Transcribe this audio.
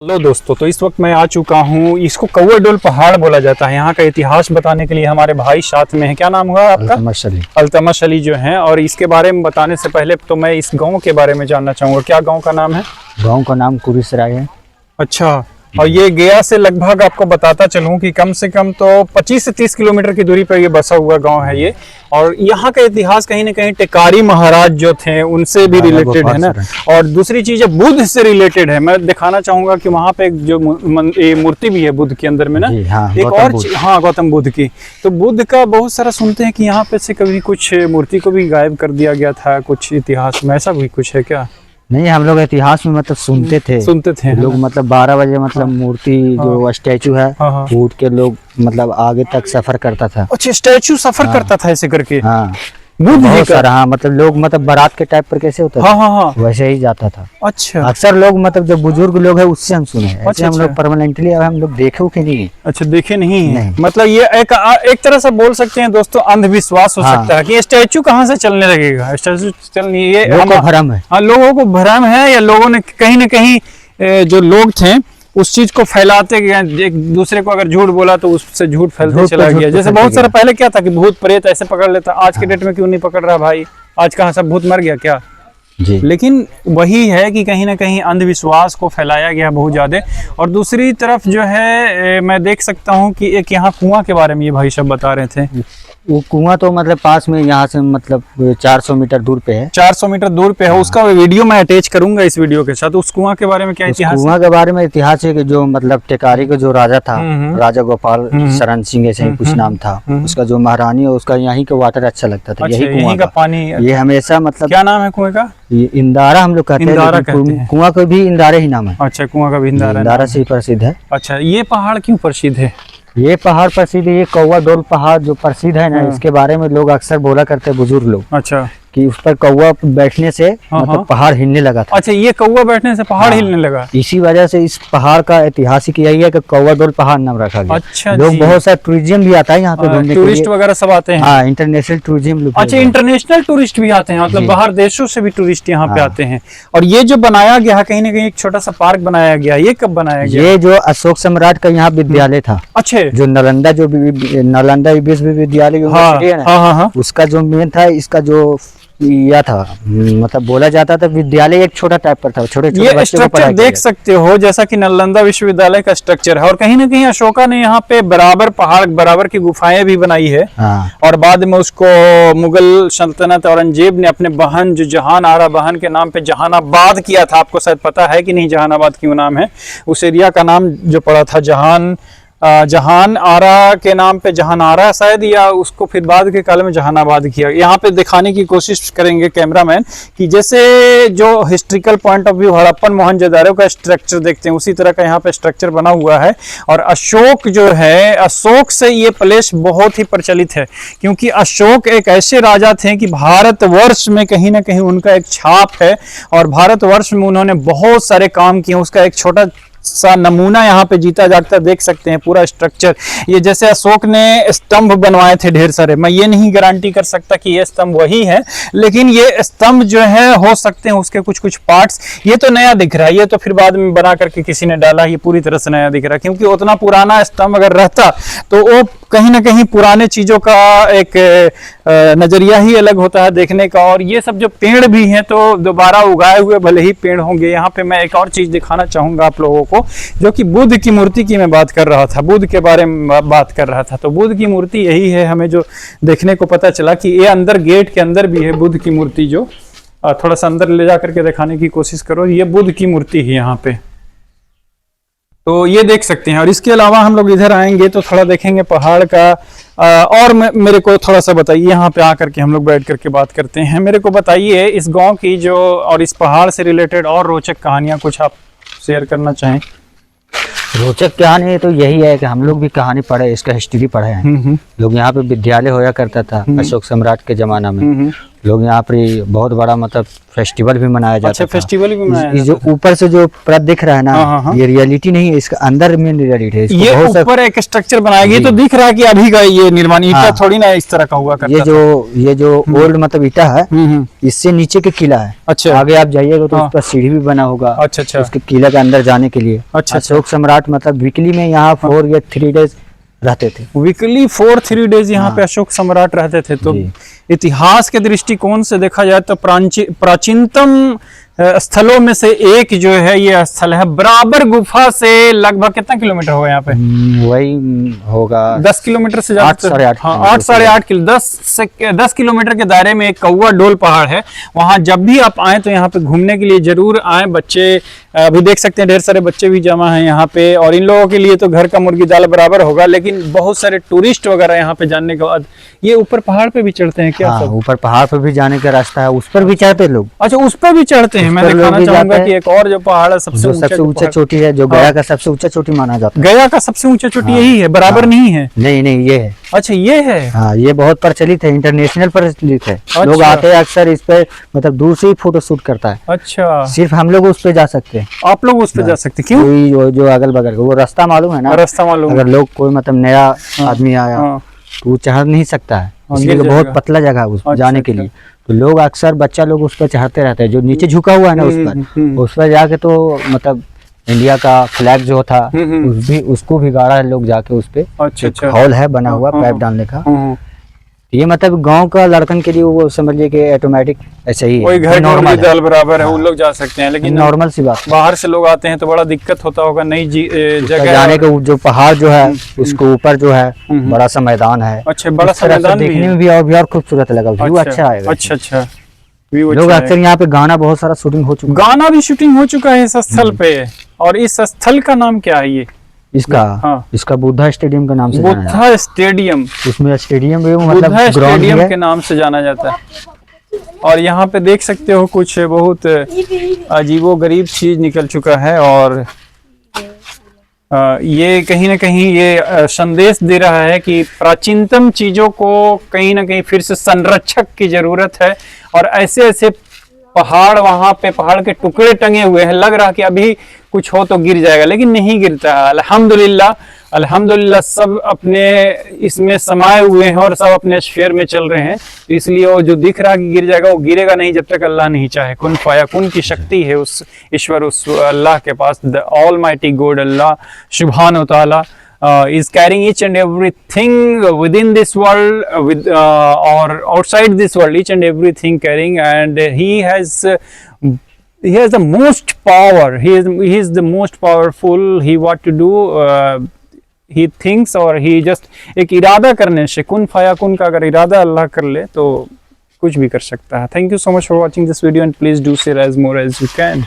Hello दोस्तों, तो इस वक्त मैं आ चुका हूँ। इसको कौवा डोल पहाड़ बोला जाता है। यहाँ का इतिहास बताने के लिए हमारे भाई साथ में है। क्या नाम हुआ आपका? अल्तमश अली जो है। और इसके बारे में बताने से पहले तो मैं इस गांव के बारे में जानना चाहूँगा। क्या गांव का नाम है? गांव का नाम कुरीसराय है। अच्छा। और ये गया से लगभग आपको बताता चलूं कि कम से कम तो 25 से 30 किलोमीटर की दूरी पर ये बसा हुआ गांव है ये। और यहाँ का इतिहास कहीं ना कहीं टेकारी महाराज जो थे उनसे भी रिलेटेड है ना। और दूसरी चीज है बुद्ध से रिलेटेड है। मैं दिखाना चाहूंगा कि वहाँ पे एक जो मूर्ति भी है बुद्ध के अंदर में ना। हाँ, एक और हाँ, गौतम बुद्ध की। तो बुद्ध का बहुत सारा सुनते हैं कि यहाँ पे से कभी कुछ मूर्ति को भी गायब कर दिया गया था कुछ इतिहास में। ऐसा भी कुछ है क्या? नहीं, हम लोग इतिहास में मतलब सुनते थे लोग मतलब 12 बजे मतलब मूर्ति जो स्टैचू है उठ के लोग मतलब आगे तक सफर करता था। अच्छा, स्टैचू सफर करता था ऐसे करके? हाँ, बुद्ध जी का। हाँ, मतलब लोग मतलब बारात के टाइप पर कैसे होता था वैसे ही जाता था। अच्छा। अक्सर लोग मतलब जो बुजुर्ग लोग है उससे हम सुने हैं। अच्छा, हम लोग परमानेंटली हम लोग देखे कि नहीं। अच्छा, देखे नहीं है। मतलब ये एक तरह से बोल सकते हैं दोस्तों, अंधविश्वास हो सकता है कि स्टैचू कहाँ से चलने लगेगा। स्टैचू चलने ये भ्रम है। हाँ, लोगों को भ्रम है, या लोगों ने कहीं ना कहीं जो लोग थे उस चीज को फैलाते गए। एक दूसरे को अगर झूठ बोला तो उससे झूठ फैलते चला गया। जैसे बहुत सारा पहले क्या था कि भूत प्रेत ऐसे पकड़ लेता। आज के डेट में क्यों नहीं पकड़ रहा भाई? आज कहाँ सब भूत मर गया क्या जी? लेकिन वही है कि कहीं ना कहीं अंधविश्वास को फैलाया गया बहुत ज्यादा। और दूसरी तरफ जो है मैं देख सकता हूँ कि एक यहाँ कुआं के बारे में ये भाई सब बता रहे थे। वो कुआं तो मतलब पास में यहाँ से मतलब 400 मीटर दूर पे है। 400 मीटर दूर पे है। उसका वीडियो मैं अटैच करूंगा इस वीडियो के साथ। उस कुआं के बारे में क्या इतिहास? कुआं के बारे में इतिहास है कि जो मतलब टेकारी का जो राजा था, राजा गोपाल शरण सिंह ऐसे ही कुछ नाम था उसका, जो महारानी है उसका यहीं का वाटर अच्छा लगता था। यही कुआं का पानी ये हमेशा मतलब क्या नाम है कुएं का? इंदारा हम लोग कहते हैं। कुआं का भी इंदारा ही नाम है। अच्छा, कुआं का भी इंदारा से ही प्रसिद्ध है। अच्छा, ये पहाड़ क्यों प्रसिद्ध है? ये पहाड़ प्रसिद्ध है, ये कौवा डोल पहाड़ जो प्रसिद्ध है ना, इसके बारे में लोग अक्सर बोला करते हैं बुजुर्ग लोग। अच्छा, कि उस पर कौवा बैठने से मतलब पहाड़ हिलने लगा था। अच्छा, ये कौवा बैठने से पहाड़ हिलने लगा। इसी वजह से इस पहाड़ का ऐतिहासिक यही है कि कौवा डोल पहाड़ नाम रखा गया। अच्छा, लोग बहुत सारे टूरिज्म भी आता है यहाँ पे घूमने, टूरिस्ट वगैरह सब आते हैं। हाँ, इंटरनेशनल टूरिज्म। अच्छा, इंटरनेशनल टूरिस्ट भी आते हैं, मतलब बाहर देशों से भी टूरिस्ट यहाँ पे आते हैं। और ये जो बनाया गया कहीं ना कहीं एक छोटा सा पार्क बनाया गया, ये कब बनाया गया? ये जो अशोक सम्राट का यहाँ विद्यालय था। अच्छा, जो नालंदा विश्वविद्यालय उसका जो मेन था, इसका जो या था मतलब बोला जाता था विद्यालय एक छोटा टाइप पर था। छोटे ये स्ट्रक्चर देख सकते हो जैसा कि नालंदा विश्वविद्यालय का स्ट्रक्चर है। और कहीं ना कहीं अशोका ने यहाँ पे बराबर पहाड़ बराबर की गुफाएं भी बनाई है। और बाद में उसको मुगल सल्तनत औरंगजेब ने अपने बहन जो जहान आरा बहन के नाम पे जहानाबाद किया था। आपको शायद पता है कि नहीं जहानाबाद क्यों नाम है? उस एरिया का नाम जो पड़ा था जहान आरा के नाम पे जहान आरा शायद, या उसको फिर बाद के काल में जहानाबाद किया। यहाँ पे दिखाने की कोशिश करेंगे कैमरामैन कि जैसे जो historical point of view Harappan Mohenjodaro का स्ट्रक्चर देखते हैं उसी तरह का यहाँ पे स्ट्रक्चर बना हुआ है। और अशोक जो है, अशोक से ये प्लेस बहुत ही प्रचलित है क्योंकि अशोक एक ऐसे राजा थे कि भारतवर्ष में कहीं ना कहीं उनका एक छाप है। और भारतवर्ष में उन्होंने बहुत सारे काम किए। उसका एक छोटा सा नमूना यहाँ पे जीता जागता देख सकते हैं पूरा स्ट्रक्चर। ये जैसे अशोक ने स्तंभ बनवाए थे ढेर सारे। मैं ये नहीं गारंटी कर सकता कि ये स्तंभ वही है, लेकिन ये स्तंभ जो है हो सकते हैं उसके कुछ पार्ट्स। ये तो नया दिख रहा है, ये तो फिर बाद में बना करके किसी ने डाला। ये पूरी तरह से नया दिख रहा है क्योंकि उतना पुराना स्तंभ अगर रहता तो वो कहीं ना कहीं पुराने चीजों का एक नजरिया ही अलग होता है देखने का। और ये सब जो पेड़ भी हैं तो दोबारा उगाए हुए भले ही पेड़ होंगे। यहाँ पे मैं एक और चीज दिखाना चाहूंगा आप लोगों को, जो कि बुद्ध की मूर्ति की मैं बात कर रहा था, बुद्ध के बारे में बात कर रहा था। तो बुद्ध की मूर्ति यही है, हमें जो देखने को पता चला कि ये अंदर गेट के अंदर भी है बुद्ध की मूर्ति। जो थोड़ा सा अंदर ले जा करके दिखाने की कोशिश करो, ये बुद्ध की मूर्ति है यहाँ पे। तो ये देख सकते हैं। और इसके अलावा हम लोग इधर आएंगे तो थोड़ा देखेंगे पहाड़ का। और मेरे को थोड़ा सा बताइए, यहाँ पे आकर के हम लोग बैठ करके बात करते हैं। मेरे को बताइए इस गांव की जो और इस पहाड़ से रिलेटेड और रोचक कहानियां कुछ आप शेयर करना चाहें। रोचक कहानी तो यही है कि हम लोग भी कहानी पढ़े, इसका हिस्ट्री पढ़े हैं। लोग यहाँ पे विद्यालय होया करता था अशोक सम्राट के जमाना में। लोग यहाँ पर बहुत बड़ा मतलब फेस्टिवल भी मनाया जाता अच्छा, था। फेस्टिवल भी मनाया ये जो ऊपर से जो परत दिख रहा है ना, ये रियलिटी नहीं है, इसका अंदर में रियलिटी है। ये ऊपर एक स्ट्रक्चर बनाया गया तो दिख रहा है कि अभी का ये निर्माण, ईटा थोड़ी ना इस तरह का हुआ करता ये जो ओल्ड मतलब ईटा है, इससे नीचे के किला है। अच्छा, आगे आप जाइएगा तो उस पर सीढ़ी भी बना होगा। अच्छा, उसके किले के अंदर जाने के लिए। अच्छा, अशोक सम्राट मतलब वीकली में यहाँ 4 या 3 डेज रहते थे। वीकली 4-3 डेज यहाँ पे अशोक सम्राट रहते थे। तो इतिहास के दृष्टिकोण से देखा जाए तो प्राचीनतम स्थलों में से एक जो है ये स्थल है। बराबर गुफा से लगभग कितना किलोमीटर होगा यहाँ पे? वही होगा 10 किलोमीटर से ज्यादा। 8-8.5 हाँ, 8-8.5 किलो 10 किलोमीटर के दायरे में एक कौवा डोल पहाड़ है। वहां जब भी आप आए तो यहाँ पे घूमने के लिए जरूर आए। बच्चे अभी देख सकते हैं, ढेर सारे बच्चे भी जमा हैं यहाँ पे, और इन लोगों के लिए तो घर का मुर्गी दाल बराबर होगा। लेकिन बहुत सारे टूरिस्ट वगैरह यहाँ पे जानने के बाद ये ऊपर पहाड़ पे भी चढ़ते हैं क्या? ऊपर पहाड़ पे भी जाने का रास्ता है, उस पर भी चढ़ते लोग। अच्छा, उस पर भी चढ़ते हैं। मैं दिखाना चाहूंगा कि एक और जो पहाड़ है सबसे ऊंचा चोटी है, जो गया का सबसे ऊंचा चोटी माना जाता है। गया का सबसे ऊंचा चोटी यही है, बराबर नहीं है? नहीं, ये है। अच्छा, ये है। हाँ, ये बहुत प्रचलित है, इंटरनेशनल प्रचलित है। लोग आते हैं अक्सर इस पे, मतलब दूर से ही फोटो शूट करता है। अच्छा, सिर्फ हम लोग उस पे जा सकते हैं। आप लोग उस पे जा सकते हैं? क्यों? जो अगल बगल वो रास्ता मालूम है ना, रास्ता मालूम। अगर लोग कोई मतलब नया आदमी आया तो वो चढ़ नहीं सकता है, इसलिए बहुत पतला जगह है उस जाने के लिए। तो लोग अक्सर बच्चा लोग उस पर चढ़ते रहते हैं। जो नीचे झुका हुआ है ना उस पर जाके तो मतलब इंडिया का फ्लैग जो था उसको भी गाड़ा है लोग जाके उस पे। अच्छा, हॉल है बना हुआ पाइप डालने का। ये मतलब गांव का लड़कन के लिए वो समझिए कि ऑटोमेटिक ऐसे ही कोई घर नॉर्मल दाल बराबर है, उन लोग जा सकते हैं। लेकिन नॉर्मल सी बात, बाहर से लोग आते हैं तो बड़ा दिक्कत होता होगा। नई जगह जाने के जो पहाड़ जो है उसके ऊपर जो है बड़ा सा मैदान है। अच्छा, बड़ा सा मैदान देखने में भी और खूबसूरत लगा, व्यू अच्छा आएगा। अच्छा, लोग अक्सर यहाँ पे गाना बहुत सारा शूटिंग हो चुका है। गाना भी शूटिंग हो चुका है इस स्थल पे। और इस स्थल का नाम क्या है? ये इसका बुद्धा स्टेडियम के नाम से बुद्धा स्टेडियम। उसमें स्टेडियम मतलब स्टेडियम के नाम से जाना जाता है। और यहाँ पे देख सकते हो कुछ बहुत अजीबोगरीब चीज निकल चुका है। और ये कहीं ना कहीं ये संदेश दे रहा है कि प्राचीनतम चीजों को कहीं ना कहीं फिर से संरक्षक की जरूरत है। और ऐसे पहाड़, वहां पे पहाड़ के टुकड़े टंगे हुए हैं, लग रहा कि अभी कुछ हो तो गिर जाएगा, लेकिन नहीं गिरता। अल्हम्दुलिल्लाह सब अपने इसमें समाये हुए हैं और सब अपने स्फीयर में चल रहे हैं। तो इसलिए वो जो दिख रहा कि गिर जाएगा, वो गिरेगा नहीं जब तक अल्लाह नहीं चाहे। कुन फाया कुन की शक्ति है उस ईश्वर, उस अल्लाह के पास। द ऑलमाइटी गॉड अल्लाह सुब्हान व तआला is carrying each and everything within this world or outside this world, each and everything carrying, and he has the most power. He is the most powerful. He what to do, he thinks, or he just एक इरादा करने से, कुन फाया कुन का अगर इरादा अल्लाह कर ले तो कुछ भी कर सकता है। Thank you so much for watching this video, and please do share as more as you can.